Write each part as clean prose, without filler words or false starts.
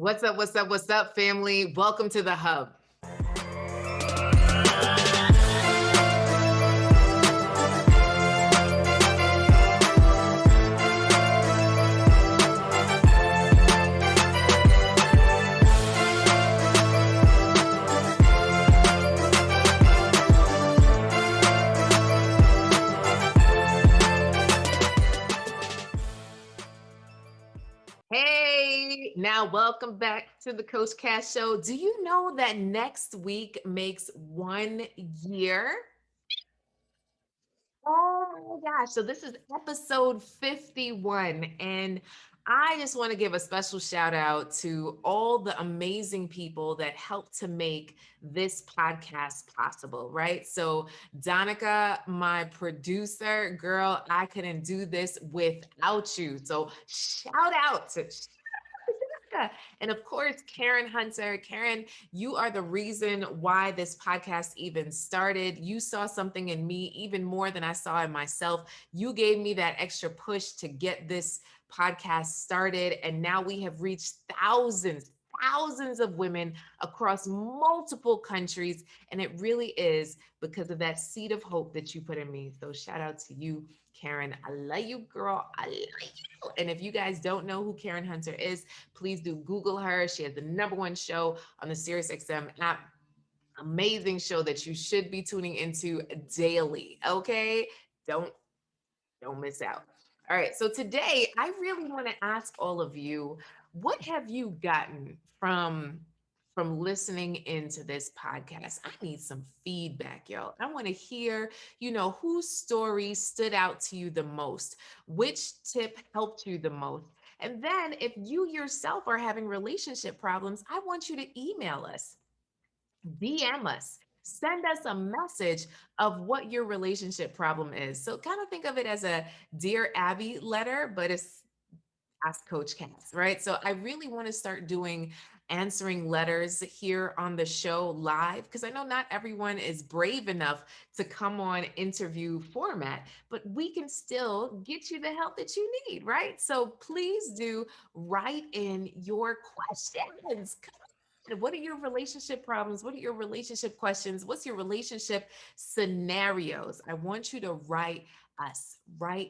What's up? What's up? What's up, family? Welcome to the Hub. Hey, now welcome back to the Coach Cash Show. Do you know that next week makes 1 year? Oh my gosh. So this is episode 51. And I just want to give a special shout out to all the amazing people that helped to make this podcast possible, right? So, Donica, my producer, girl, I couldn't do this without you. So, shout out to and of course, Karen Hunter. Karen, you are the reason why this podcast even started. You saw something in me even more than I saw in myself. You gave me that extra push to get this podcast started. And now we have reached thousands of women across multiple countries. And it really is because of that seed of hope that you put in me. So shout out to you, Karen. I love you, girl. I love you. And if you guys don't know who Karen Hunter is, please do Google her. She has the #1 show on the SiriusXM app. Amazing show that you should be tuning into daily. Okay. Don't don't miss out. All right. So today I really want to ask all of you, what have you gotten from listening into this podcast? I need some feedback, y'all. I want to hear, whose story stood out to you the most, which tip helped you the most. And then if you yourself are having relationship problems, I want you to email us, DM us, send us a message of what your relationship problem is. So kind of think of it as a Dear Abby letter, but it's Ask Coach Cass, right? So I really want to start doing answering letters here on the show live because I know not everyone is brave enough to come on interview format, but we can still get you the help that you need, right? So please do write in your questions. What are your relationship problems? What are your relationship questions? What's your relationship scenarios? I want you to write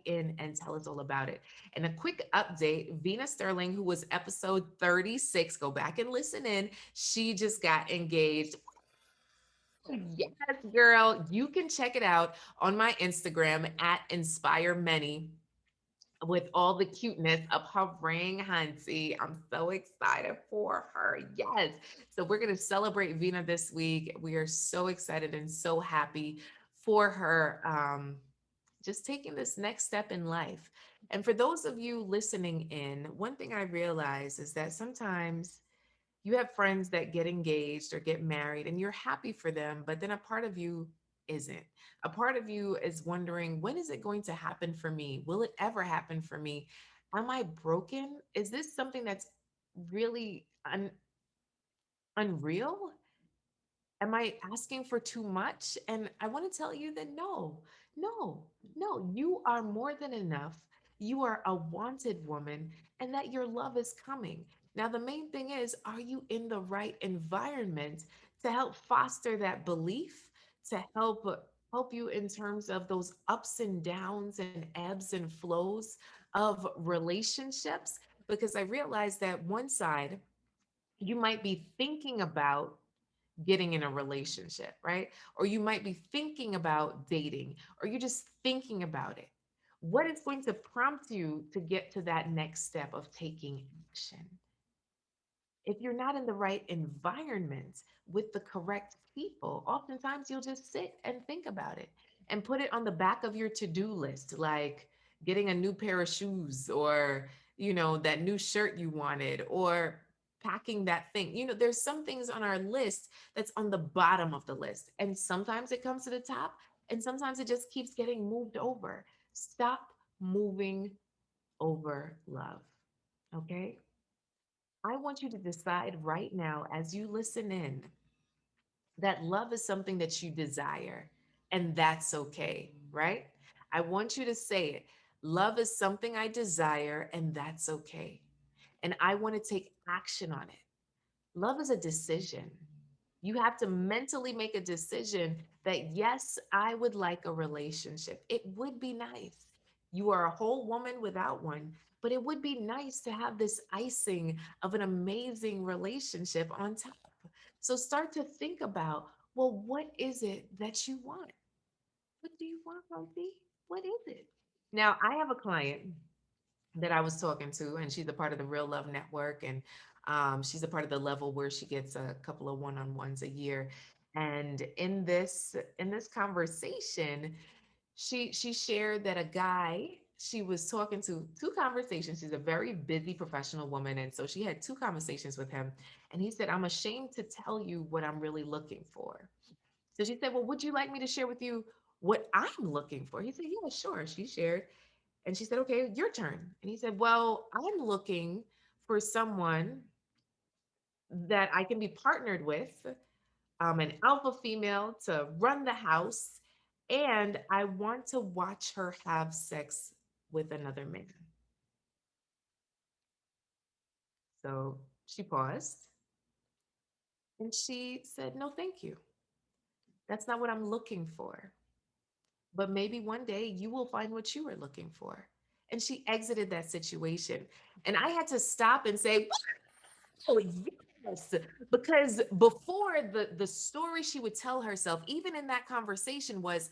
in and tell us all about it. And a quick update, Vina Sterling, who was episode 36, go back and listen in. She just got engaged. Yes, girl. You can check it out on my Instagram at Inspire Many with all the cuteness of her ring, Hunty. I'm so excited for her. Yes. So we're going to celebrate Vina this week. We are so excited and so happy for her just taking this next step in life. And for those of you listening in, one thing I realize is that sometimes you have friends that get engaged or get married and you're happy for them, but then a part of you isn't. A part of you is wondering, when is it going to happen for me? Will it ever happen for me? Am I broken? Is this something that's really unreal? Am I asking for too much? And I want to tell you that no, you are more than enough. You are a wanted woman and that your love is coming. Now, the main thing is, are you in the right environment to help foster that belief, to help you in terms of those ups and downs and ebbs and flows of relationships? Because I realize that one side, you might be thinking about getting in a relationship, right? Or you might be thinking about dating, or you're just thinking about it. What is going to prompt you to get to that next step of taking action? If you're not in the right environment with the correct people, oftentimes you'll just sit and think about it and put it on the back of your to-do list, like getting a new pair of shoes or, that new shirt you wanted or packing that thing. There's some things on our list that's on the bottom of the list. And sometimes it comes to the top and sometimes it just keeps getting moved over. Stop moving over love. Okay? I want you to decide right now as you listen in that love is something that you desire, and that's okay, right? I want you to say it. Love is something I desire, and that's okay. And I want to take action on it. Love is a decision. You have to mentally make a decision that, yes, I would like a relationship. It would be nice. You are a whole woman without one, but it would be nice to have this icing of an amazing relationship on top. So start to think about, well, what is it that you want? What do you want, Rosie? What is it? Now, I have a client that I was talking to, and she's a part of the Real Love Network, and she's a part of the level where she gets a couple of one-on-ones a year. And in this conversation, she shared that a guy she was talking to, two conversations. She's a very busy professional woman, and so she had two conversations with him. And he said, "I'm ashamed to tell you what I'm really looking for." So she said, "Well, would you like me to share with you what I'm looking for?" He said, "Yeah, sure." She shared. And she said, "Okay, your turn." And he said, "Well, I'm looking for someone that I can be partnered with, an alpha female to run the house, and I want to watch her have sex with another man." So she paused and she said, "No, thank you. That's not what I'm looking for. But maybe one day you will find what you are looking for." And she exited that situation. And I had to stop and say, oh, yes. Because before, the story she would tell herself, even in that conversation, was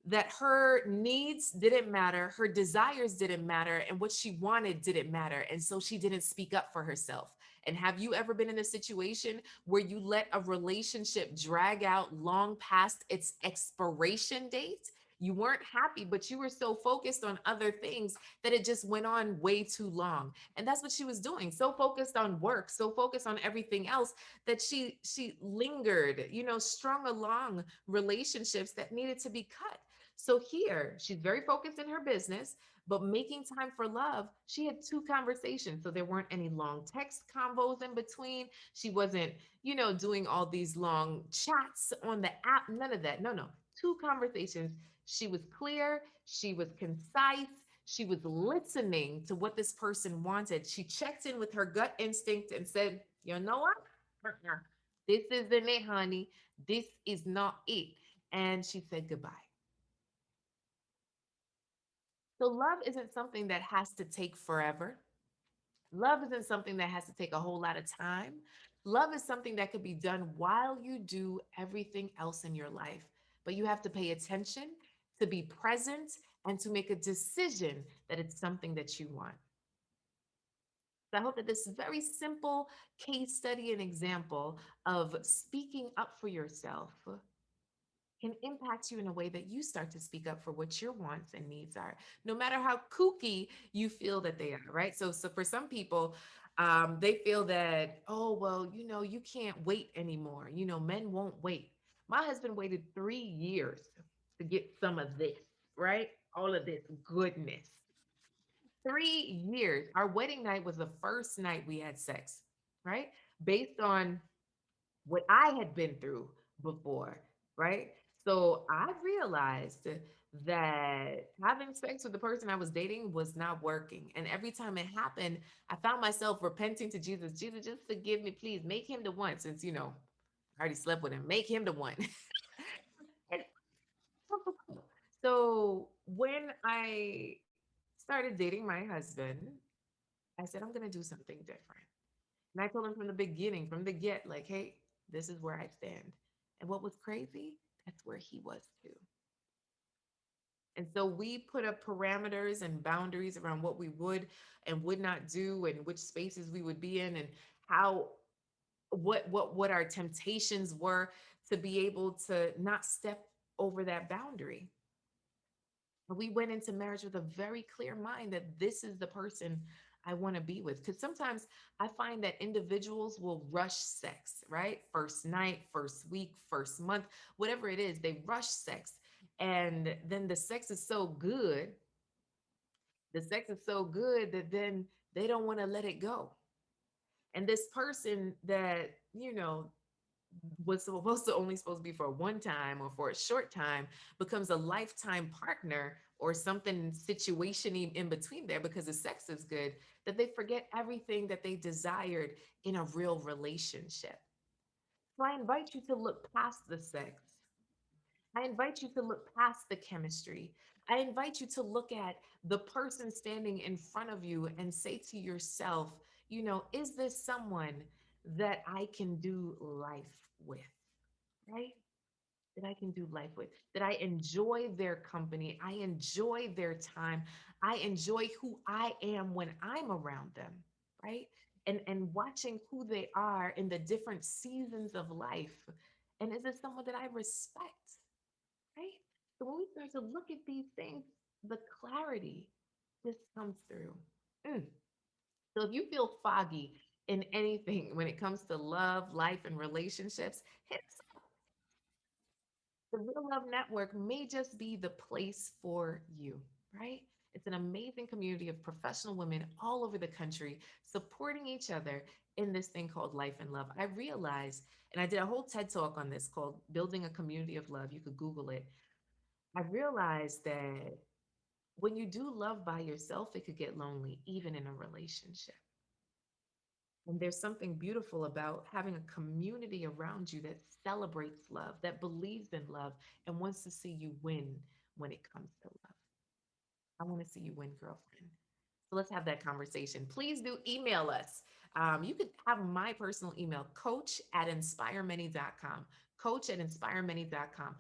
that her needs didn't matter, her desires didn't matter, and what she wanted didn't matter. And so she didn't speak up for herself. And have you ever been in a situation where you let a relationship drag out long past its expiration date? You weren't happy, but you were so focused on other things that it just went on way too long. And that's what she was doing. So focused on work, so focused on everything else, that she lingered, strung along relationships that needed to be cut. So here, she's very focused in her business, but making time for love, she had two conversations. So there weren't any long text combos in between. She wasn't, doing all these long chats on the app, none of that. No, no. Two conversations. She was clear, she was concise, she was listening to what this person wanted. She checked in with her gut instinct and said, "You know what? Uh-uh. This isn't it, honey. This is not it." And she said goodbye. So love isn't something that has to take forever. Love isn't something that has to take a whole lot of time. Love is something that could be done while you do everything else in your life. But you have to pay attention, to be present, and to make a decision that it's something that you want. So I hope that this very simple case study and example of speaking up for yourself can impact you in a way that you start to speak up for what your wants and needs are, no matter how kooky you feel that they are, right? So for some people, they feel that, oh, well, you can't wait anymore. Men won't wait. My husband waited 3 years to get some of this, right? All of this goodness. 3 years. Our wedding night was the first night we had sex, right? Based on what I had been through before, right? So I realized that having sex with the person I was dating was not working. And every time it happened, I found myself repenting to Jesus. Jesus, just forgive me, please. Make him the one, since, I already slept with him. Make him the one. And so when I started dating my husband, I said, I'm going to do something different. And I told him from the beginning, from the get, like, hey, this is where I stand. And what was crazy, that's where he was too. And so we put up parameters and boundaries around what we would and would not do, and which spaces we would be in, and how what our temptations were, to be able to not step over that boundary. We went into marriage with a very clear mind that this is the person I want to be with. Because sometimes I find that individuals will rush sex, right? First night, first week, first month, whatever it is, they rush sex. And then the sex is so good that then they don't want to let it go. And this person that, was supposed to be for one time or for a short time becomes a lifetime partner or something situation in between there because the sex is good, that they forget everything that they desired in a real relationship. So I invite you to look past the sex. I invite you to look past the chemistry. I invite you to look at the person standing in front of you and say to yourself, is this someone that I can do life with? Right? That I can do life with, that I enjoy their company, I enjoy their time, I enjoy who I am when I'm around them, right? And watching who they are in the different seasons of life. And is it someone that I respect, right? So when we start to look at these things, the clarity just comes through. Mm. So if you feel foggy in anything when it comes to love, life, and relationships, hit the Real Love Network may just be the place for you, right? It's an amazing community of professional women all over the country supporting each other in this thing called life and love. I realized, and I did a whole TED talk on this called Building a Community of Love. You could Google it. I realized that when you do love by yourself, it could get lonely, even in a relationship. And there's something beautiful about having a community around you that celebrates love, that believes in love, and wants to see you win when it comes to love. I want to see you win, girlfriend. So let's have that conversation. Please do email us. You could have my personal email, coach@inspiremany.com. Coach@inspiremany.com.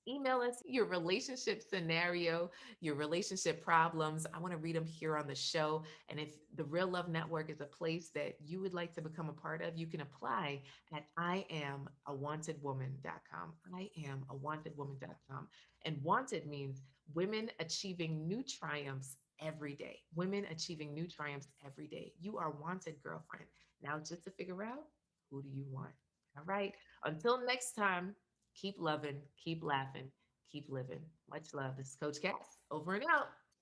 Email us your relationship scenario, your relationship problems. I want to read them here on the show. And if the Real Love Network is a place that you would like to become a part of, you can apply at iamawantedwoman.com. Iamawantedwoman.com. And wanted means women achieving new triumphs every day. Women achieving new triumphs every day. You are wanted, girlfriend. Now, just to figure out, who do you want? All right. Until next time. Keep loving, keep laughing, keep living. Much love. This is Coach Cass, over and out.